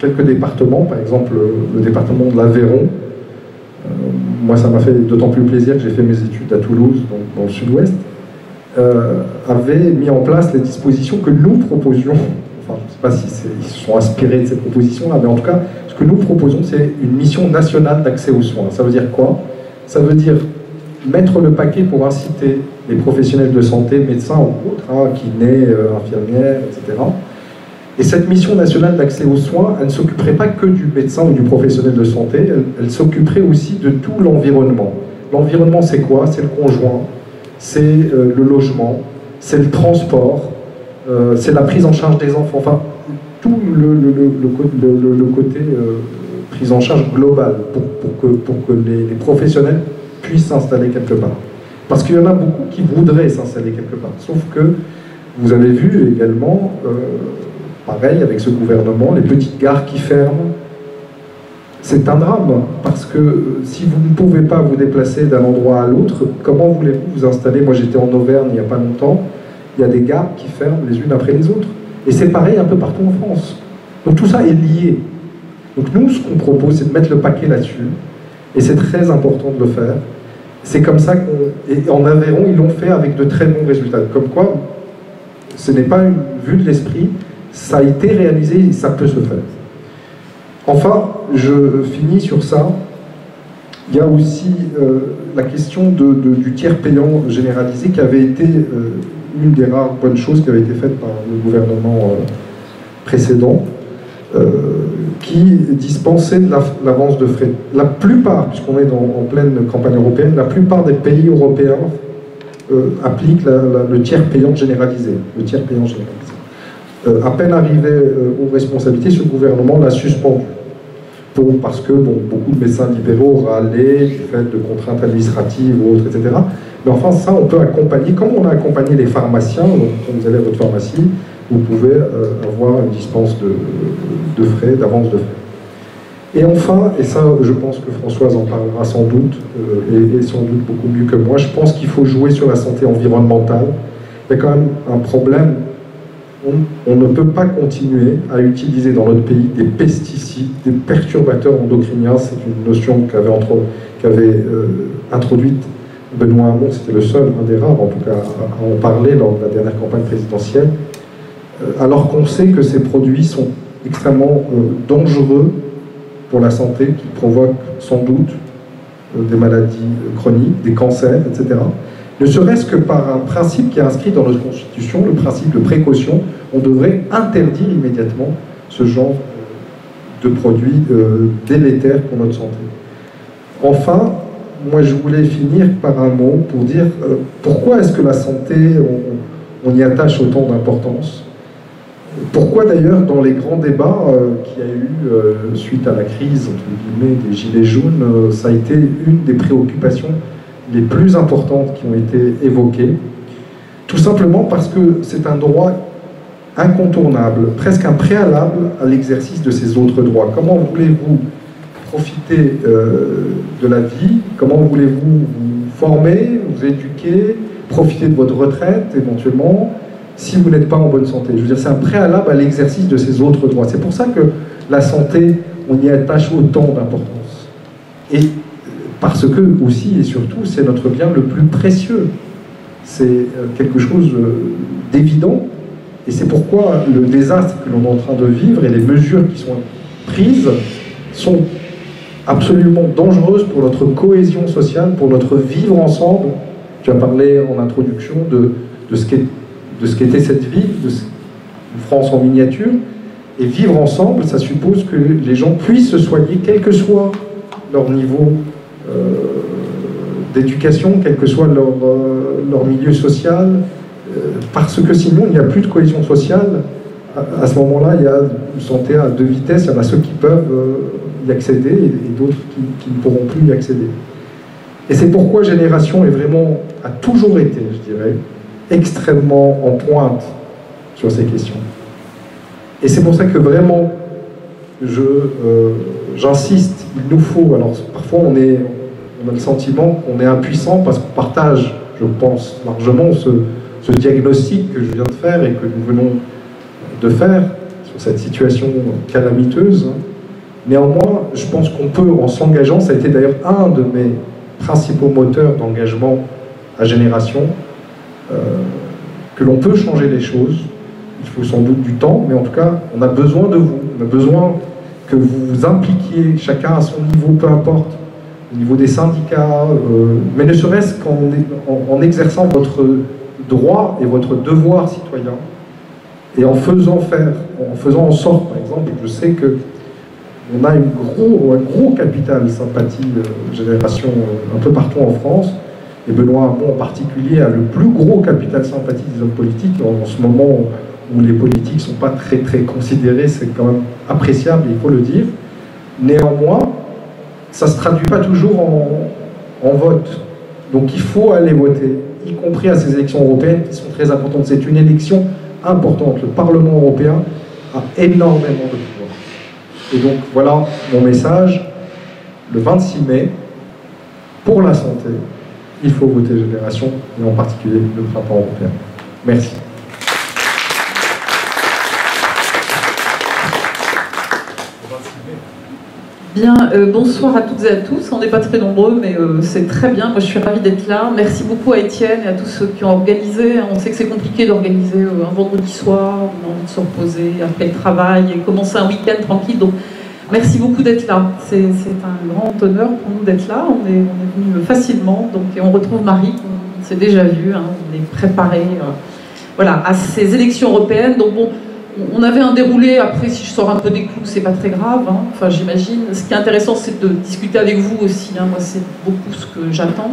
quelques départements, par exemple le département de l'Aveyron. Moi, ça m'a fait d'autant plus plaisir que j'ai fait mes études à Toulouse, donc dans le sud-ouest, avait mis en place les dispositions que nous proposions. Enfin, je ne sais pas si ils se sont inspirés de ces propositions-là, mais en tout cas, ce que nous proposons, c'est une mission nationale d'accès aux soins. Ça veut dire quoi? Ça veut dire mettre le paquet pour inciter les professionnels de santé, médecins ou autres, kinés, infirmières, etc. Et cette mission nationale d'accès aux soins, elle ne s'occuperait pas que du médecin ou du professionnel de santé, elle s'occuperait aussi de tout l'environnement. L'environnement, c'est quoi? C'est le conjoint, c'est le logement, c'est le transport, c'est la prise en charge des enfants, enfin, tout le côté prise en charge globale pour que les professionnels puissent s'installer quelque part. Parce qu'il y en a beaucoup qui voudraient s'installer quelque part, sauf que vous avez vu également, pareil avec ce gouvernement, les petites gares qui ferment. C'est un drame, parce que si vous ne pouvez pas vous déplacer d'un endroit à l'autre, comment voulez-vous vous installer? Moi j'étais en Auvergne il n'y a pas longtemps, il y a des gares qui ferment les unes après les autres. Et c'est pareil un peu partout en France. Donc tout ça est lié. Donc nous, ce qu'on propose, c'est de mettre le paquet là-dessus, et c'est très important de le faire. C'est comme ça et en Aveyron, ils l'ont fait avec de très bons résultats. Comme quoi, ce n'est pas une vue de l'esprit, ça a été réalisé et ça peut se faire. Enfin, je finis sur ça. Il y a aussi la question du tiers payant généralisé qui avait été une des rares bonnes choses qui avait été faite par le gouvernement précédent, qui dispensait de l'avance de frais. La plupart, puisqu'on est en pleine campagne européenne, la plupart des pays européens appliquent le tiers payant généralisé. Le tiers payant généralisé. À peine arrivé aux responsabilités, ce gouvernement l'a suspendu. Parce que beaucoup de médecins libéraux râlaient du fait de contraintes administratives ou autres, etc. Mais enfin, ça, on peut accompagner, comme on a accompagné les pharmaciens, donc quand vous allez à votre pharmacie, vous pouvez avoir une dispense de frais, d'avance de frais. Et enfin, et ça, je pense que Françoise en parlera sans doute, et sans doute beaucoup mieux que moi, je pense qu'il faut jouer sur la santé environnementale. Il y a quand même un problème. On ne peut pas continuer à utiliser dans notre pays des pesticides, des perturbateurs endocriniens. C'est une notion qu'avait introduite Benoît Hamon, c'était le seul, un des rares en tout cas, à en parler lors de la dernière campagne présidentielle, alors qu'on sait que ces produits sont extrêmement dangereux pour la santé, qui provoquent sans doute des maladies chroniques, des cancers, etc. Ne serait-ce que par un principe qui est inscrit dans notre Constitution, le principe de précaution, on devrait interdire immédiatement ce genre de produits délétères pour notre santé. Enfin, moi je voulais finir par un mot pour dire pourquoi est-ce que la santé, on y attache autant d'importance? Pourquoi d'ailleurs dans les grands débats qu'il y a eu suite à la crise entre guillemets, des Gilets jaunes, ça a été une des préoccupations les plus importantes qui ont été évoquées, tout simplement parce que c'est un droit incontournable, presque un préalable à l'exercice de ces autres droits. Comment voulez-vous profiter de la vie? Comment voulez-vous vous former, vous éduquer, profiter de votre retraite éventuellement, si vous n'êtes pas en bonne santé? Je veux dire, c'est un préalable à l'exercice de ces autres droits. C'est pour ça que la santé, on y attache autant d'importance. Et parce que, aussi et surtout, c'est notre bien le plus précieux. C'est quelque chose d'évident. Et c'est pourquoi le désastre que l'on est en train de vivre et les mesures qui sont prises sont absolument dangereuses pour notre cohésion sociale, pour notre vivre ensemble. Tu as parlé en introduction de ce qu'était cette vie, de France en miniature. Et vivre ensemble, ça suppose que les gens puissent se soigner, quel que soit leur niveau d'éducation, quel que soit leur milieu social, parce que sinon il n'y a plus de cohésion sociale. À ce moment-là, il y a une santé à deux vitesses, il y en a ceux qui peuvent y accéder et d'autres qui ne pourront plus y accéder. Et c'est pourquoi Génération a toujours été, je dirais, extrêmement en pointe sur ces questions. Et c'est pour ça que vraiment, j'insiste, il nous faut, alors parfois on a le sentiment qu'on est impuissant parce qu'on partage, je pense, largement ce diagnostic que je viens de faire et que nous venons de faire sur cette situation calamiteuse. Néanmoins, je pense qu'on peut, en s'engageant, ça a été d'ailleurs un de mes principaux moteurs d'engagement à Génération, que l'on peut changer les choses. Il faut sans doute du temps, mais en tout cas, on a besoin de vous. On a besoin que vous vous impliquiez, chacun à son niveau, peu importe, au niveau des syndicats, mais ne serait-ce qu'en exerçant votre droit et votre devoir citoyen, et en faisant en sorte, par exemple, je sais que on a un gros capital sympathie Génération un peu partout en France, et Benoît Hamon en particulier a le plus gros capital sympathie des hommes politiques en ce moment où les politiques ne sont pas très considérés, c'est quand même appréciable, il faut le dire. Néanmoins, ça ne se traduit pas toujours en vote. Donc il faut aller voter, y compris à ces élections européennes qui sont très importantes. C'est une élection importante. Le Parlement européen a énormément de pouvoir. Et donc voilà mon message. Le 26 mai, pour la santé, il faut voter Génération, et en particulier le printemps européen. Merci. Bien, bonsoir à toutes et à tous. On n'est pas très nombreux, mais c'est très bien. Moi, je suis ravie d'être là. Merci beaucoup à Étienne et à tous ceux qui ont organisé. On sait que c'est compliqué d'organiser un vendredi soir. On a envie de se reposer après le travail et commencer un week-end tranquille. Donc, merci beaucoup d'être là. C'est un grand honneur pour nous d'être là. On est venu facilement. Donc, et on retrouve Marie, qu'on s'est déjà vu. Hein, on est préparé voilà, à ces élections européennes. Donc, bon. On avait un déroulé, après si je sors un peu des clous, c'est pas très grave, hein. Enfin j'imagine. Ce qui est intéressant c'est de discuter avec vous aussi, hein. Moi c'est beaucoup ce que j'attends.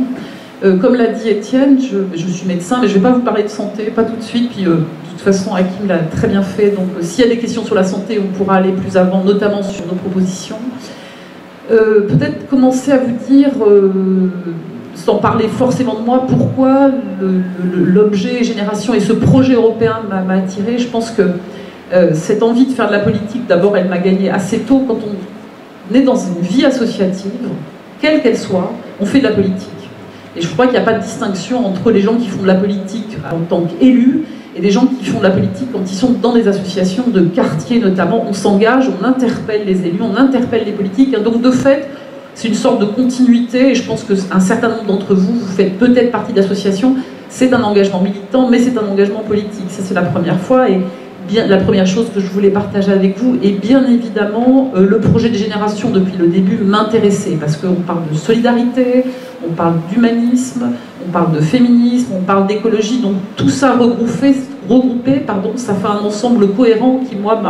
Comme l'a dit Étienne, je suis médecin, mais je vais pas vous parler de santé, pas tout de suite, puis de toute façon Hakim l'a très bien fait, donc s'il y a des questions sur la santé, on pourra aller plus avant, notamment sur nos propositions. Peut-être commencer à vous dire, sans parler forcément de moi, pourquoi l'objet Génération et ce projet européen m'a attiré. Je pense que cette envie de faire de la politique, d'abord, elle m'a gagné assez tôt. Quand on est dans une vie associative, quelle qu'elle soit, on fait de la politique. Et je crois qu'il n'y a pas de distinction entre les gens qui font de la politique en tant qu'élus et des gens qui font de la politique quand ils sont dans des associations de quartier notamment. On s'engage, on interpelle les élus, on interpelle les politiques. Donc de fait, c'est une sorte de continuité. Et je pense qu'un certain nombre d'entre vous, vous faites peut-être partie d'associations. C'est un engagement militant, mais c'est un engagement politique. Ça, c'est la première fois. Et la première chose que je voulais partager avec vous, et bien évidemment, le projet de Génération depuis le début m'intéressait, parce qu'on parle de solidarité, on parle d'humanisme, on parle de féminisme, on parle d'écologie, donc tout ça regroupé, ça fait un ensemble cohérent qui, moi,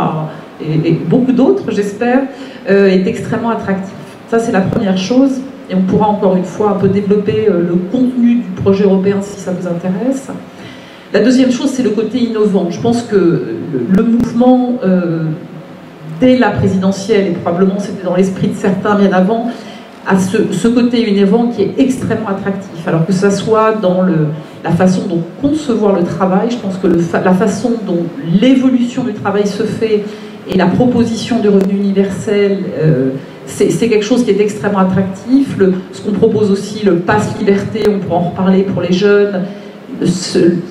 et beaucoup d'autres, j'espère, est extrêmement attractif. Ça, c'est la première chose, et on pourra encore une fois un peu développer le contenu du projet européen si ça vous intéresse. La deuxième chose, c'est le côté innovant. Je pense que le mouvement, dès la présidentielle, et probablement c'était dans l'esprit de certains bien avant, a ce côté innovant qui est extrêmement attractif. Alors que ça soit dans la façon dont concevoir le travail, je pense que la façon dont l'évolution du travail se fait et la proposition du revenu universel, c'est quelque chose qui est extrêmement attractif. Ce qu'on propose aussi, le pass liberté, on pourra en reparler pour les jeunes.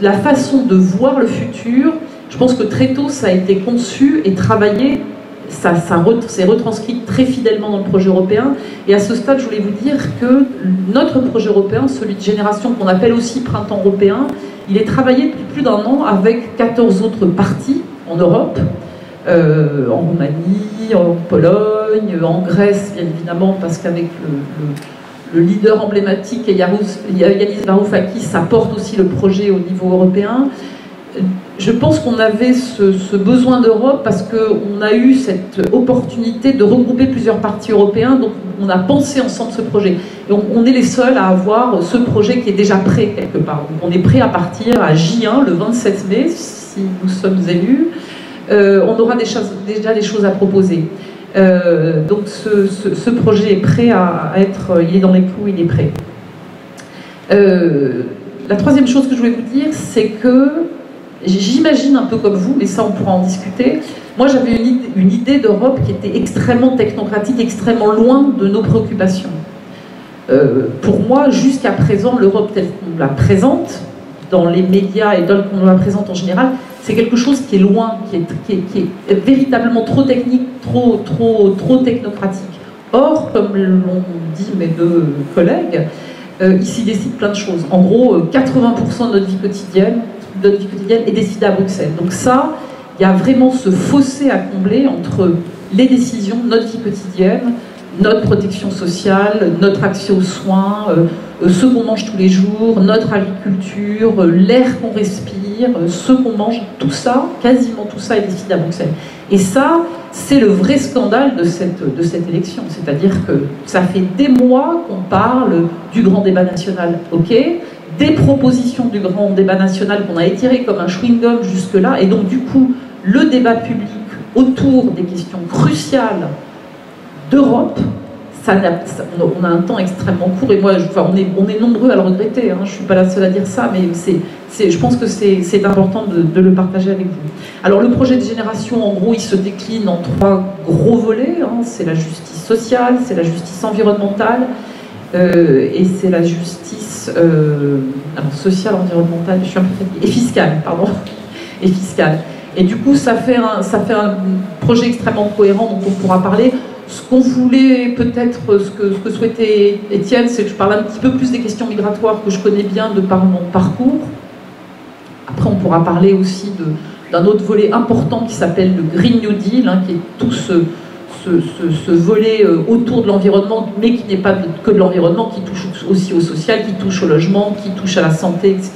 La façon de voir le futur, je pense que très tôt ça a été conçu et travaillé, ça s'est retranscrit très fidèlement dans le projet européen. Et à ce stade, je voulais vous dire que notre projet européen, celui de Génération qu'on appelle aussi Printemps européen, il est travaillé depuis plus d'un an avec 14 autres partis en Europe, en Roumanie, en Pologne, en Grèce bien évidemment, parce qu'avec le leader emblématique, Yanis Varoufakis, ça porte aussi le projet au niveau européen. Je pense qu'on avait ce besoin d'Europe parce qu'on a eu cette opportunité de regrouper plusieurs partis européens, donc on a pensé ensemble ce projet. Et on est les seuls à avoir ce projet qui est déjà prêt quelque part. Donc on est prêt à partir à J1 le 27 mai, si nous sommes élus. On aura déjà des choses à proposer. Donc ce projet est prêt à être, il est dans les clous, il est prêt. La troisième chose que je voulais vous dire, c'est que j'imagine un peu comme vous, mais ça on pourra en discuter, moi j'avais une idée d'Europe qui était extrêmement technocratique, extrêmement loin de nos préoccupations. Pour moi, jusqu'à présent, l'Europe telle qu'on la présente, dans les médias et telle qu'on la présente en général, c'est quelque chose qui est loin, qui est véritablement trop technique, trop technocratique. Or, comme l'ont dit mes deux collègues, il s'y décide plein de choses. En gros, 80% de notre vie quotidienne est décidée à Bruxelles. Donc ça, il y a vraiment ce fossé à combler entre les décisions, notre vie quotidienne, notre protection sociale, notre accès aux soins, ce qu'on mange tous les jours, notre agriculture, l'air qu'on respire, ce qu'on mange, tout ça, quasiment tout ça est décidé à Bruxelles. Et ça, c'est le vrai scandale de cette élection. C'est-à-dire que ça fait des mois qu'on parle du grand débat national, ok, des propositions du grand débat national qu'on a étirées comme un chewing-gum jusque-là, et donc du coup, le débat public autour des questions cruciales d'Europe, on a un temps extrêmement court, et moi, on est nombreux à le regretter, hein, je ne suis pas la seule à dire ça, mais je pense que c'est important de le partager avec vous. Alors le projet de génération, en gros, il se décline en 3 gros volets, hein, c'est la justice sociale, c'est la justice environnementale, et c'est la justice sociale, environnementale, je suis un peu fatiguée, et fiscale, pardon, et fiscale. Et du coup, ça fait un projet extrêmement cohérent dont on pourra parler. Ce qu'on voulait peut-être, ce que souhaitait Étienne, c'est que je parle un petit peu plus des questions migratoires que je connais bien de par mon parcours. Après, on pourra parler aussi d'un autre volet important qui s'appelle le Green New Deal, hein, qui est tout ce volet autour de l'environnement, mais qui n'est pas que de l'environnement, qui touche aussi au social, qui touche au logement, qui touche à la santé, etc.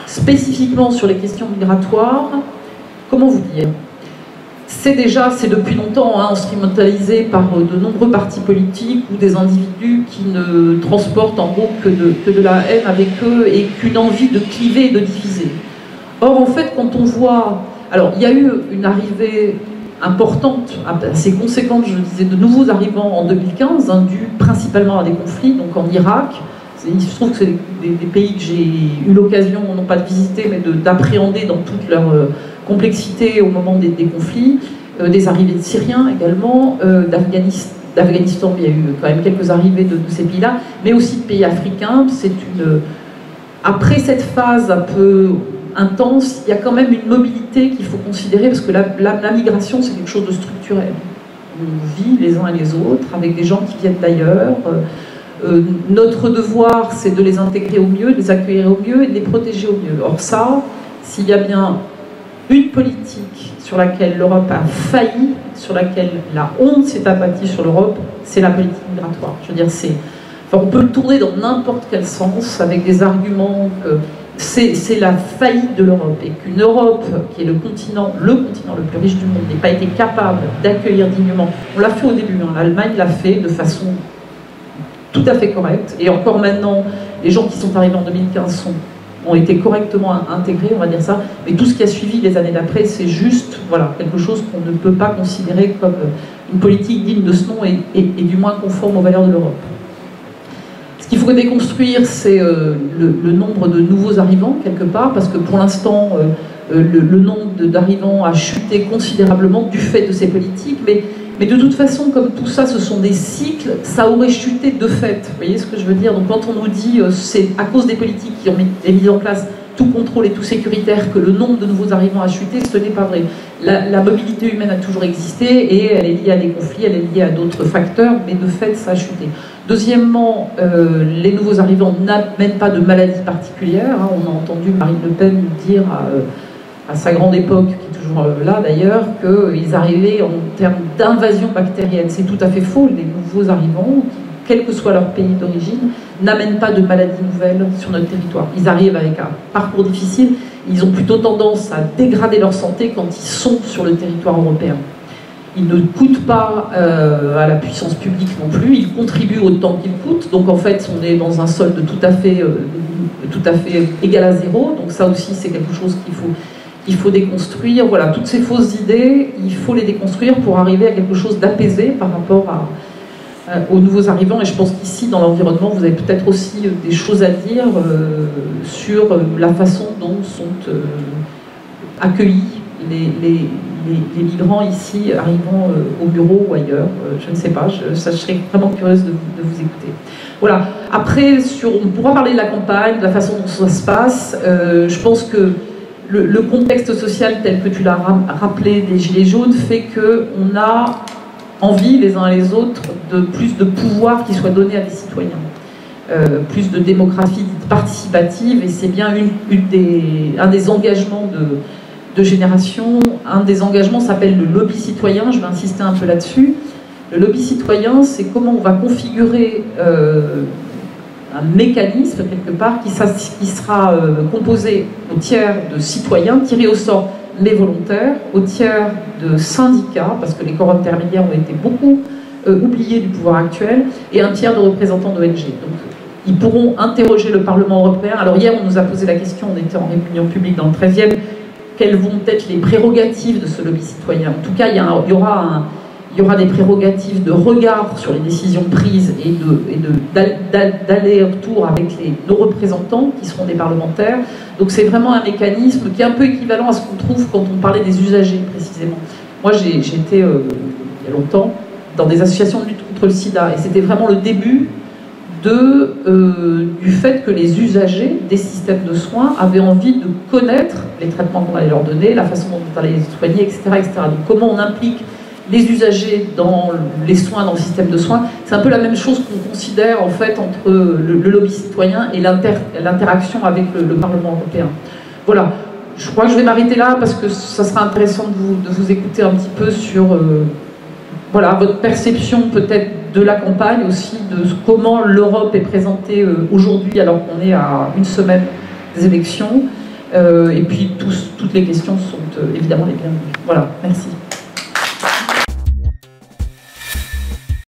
Spécifiquement sur les questions migratoires, comment vous dire ? C'est depuis longtemps instrumentalisé par de nombreux partis politiques ou des individus qui ne transportent en gros que de la haine avec eux et qu'une envie de cliver et de diviser. Or, en fait, quand on voit... Alors, il y a eu une arrivée importante, assez conséquente, je disais, de nouveaux arrivants en 2015, hein, dû principalement à des conflits, donc en Irak. Il se trouve que c'est des pays que j'ai eu l'occasion, non pas de visiter, mais d'appréhender dans toute leur complexité au moment des conflits, des arrivées de Syriens également, d'Afghanistan, il y a eu quand même quelques arrivées de ces pays-là, mais aussi de pays africains. Après cette phase un peu intense, il y a quand même une mobilité qu'il faut considérer, parce que la migration, c'est quelque chose de structurel. On vit les uns et les autres avec des gens qui viennent d'ailleurs. Notre devoir, c'est de les intégrer au mieux, de les accueillir au mieux et de les protéger au mieux. Or ça, s'il y a bien une politique sur laquelle l'Europe a failli, sur laquelle la honte s'est abattue sur l'Europe, c'est la politique migratoire. Je veux dire, on peut le tourner dans n'importe quel sens avec des arguments que c'est la faillite de l'Europe, et qu'une Europe qui est le continent le plus riche du monde n'ait pas été capable d'accueillir dignement. On l'a fait au début, hein, l'Allemagne l'a fait de façon tout à fait correcte, et encore maintenant, les gens qui sont arrivés en 2015 ont été correctement intégrés, on va dire ça, mais tout ce qui a suivi les années d'après, c'est juste quelque chose qu'on ne peut pas considérer comme une politique digne de ce nom et du moins conforme aux valeurs de l'Europe. Ce qu'il faut déconstruire, c'est le nombre de nouveaux arrivants, quelque part, parce que pour l'instant, le nombre d'arrivants a chuté considérablement du fait de ces politiques, mais de toute façon, comme tout ça, ce sont des cycles, ça aurait chuté de fait. Vous voyez ce que je veux dire? Donc quand on nous dit c'est à cause des politiques qui ont mis en place tout contrôle et tout sécuritaire que le nombre de nouveaux arrivants a chuté, ce n'est pas vrai. La mobilité humaine a toujours existé et elle est liée à des conflits, elle est liée à d'autres facteurs, mais de fait, ça a chuté. Deuxièmement, les nouveaux arrivants n'amènent pas de maladie particulière. Hein. On a entendu Marine Le Pen dire à sa grande époque, qui est toujours là d'ailleurs, qu'ils arrivaient en termes d'invasion bactérienne. C'est tout à fait faux. Les nouveaux arrivants, quel que soit leur pays d'origine, n'amènent pas de maladies nouvelles sur notre territoire. Ils arrivent avec un parcours difficile, ils ont plutôt tendance à dégrader leur santé quand ils sont sur le territoire européen. Ils ne coûtent pas à la puissance publique non plus, ils contribuent autant qu'ils coûtent, donc en fait on est dans un solde tout à fait égal à zéro, donc ça aussi c'est quelque chose qu'il faut déconstruire. Voilà, toutes ces fausses idées, il faut les déconstruire pour arriver à quelque chose d'apaisé par rapport aux nouveaux arrivants. Et je pense qu'ici, dans l'environnement, vous avez peut-être aussi des choses à dire sur la façon dont sont accueillis les migrants ici, arrivant au bureau ou ailleurs. Je ne sais pas, je serais vraiment curieuse de vous écouter. Voilà. Après, on pourra parler de la campagne, de la façon dont ça se passe. Je pense que le contexte social tel que tu l'as rappelé des Gilets jaunes fait qu'on a envie les uns et les autres de plus de pouvoir qui soit donné à des citoyens. Plus de démocratie participative, et c'est bien un des engagements de génération. Un des engagements s'appelle le lobby citoyen, je vais insister un peu là-dessus. Le lobby citoyen, c'est comment on va configurer un mécanisme, quelque part, qui sera composé au tiers de citoyens, tirés au sort mais volontaires, au tiers de syndicats, parce que les corps intermédiaires ont été beaucoup oubliés du pouvoir actuel, et un tiers de représentants d'ONG. Donc, ils pourront interroger le Parlement européen. Alors hier, on nous a posé la question, on était en réunion publique dans le 13e, quelles vont être les prérogatives de ce lobby citoyen. En tout cas, il y aura des prérogatives de regard sur les décisions prises et d'aller-retour avec nos représentants, qui seront des parlementaires. Donc c'est vraiment un mécanisme qui est un peu équivalent à ce qu'on trouve quand on parlait des usagers, précisément. Moi, j'ai été, il y a longtemps, dans des associations de lutte contre le sida, et c'était vraiment le début du fait que les usagers des systèmes de soins avaient envie de connaître les traitements qu'on allait leur donner, la façon dont on allait les soigner, etc., etc. Donc comment on implique les usagers dans les soins, dans le système de soins, c'est un peu la même chose qu'on considère en fait entre le lobby citoyen et l'interaction avec le Parlement européen. Voilà, je crois que je vais m'arrêter là parce que ça sera intéressant de vous écouter un petit peu sur voilà, votre perception peut-être de la campagne aussi, de comment l'Europe est présentée aujourd'hui alors qu'on est à une semaine des élections. Et puis toutes les questions sont évidemment les bienvenues. Voilà, merci.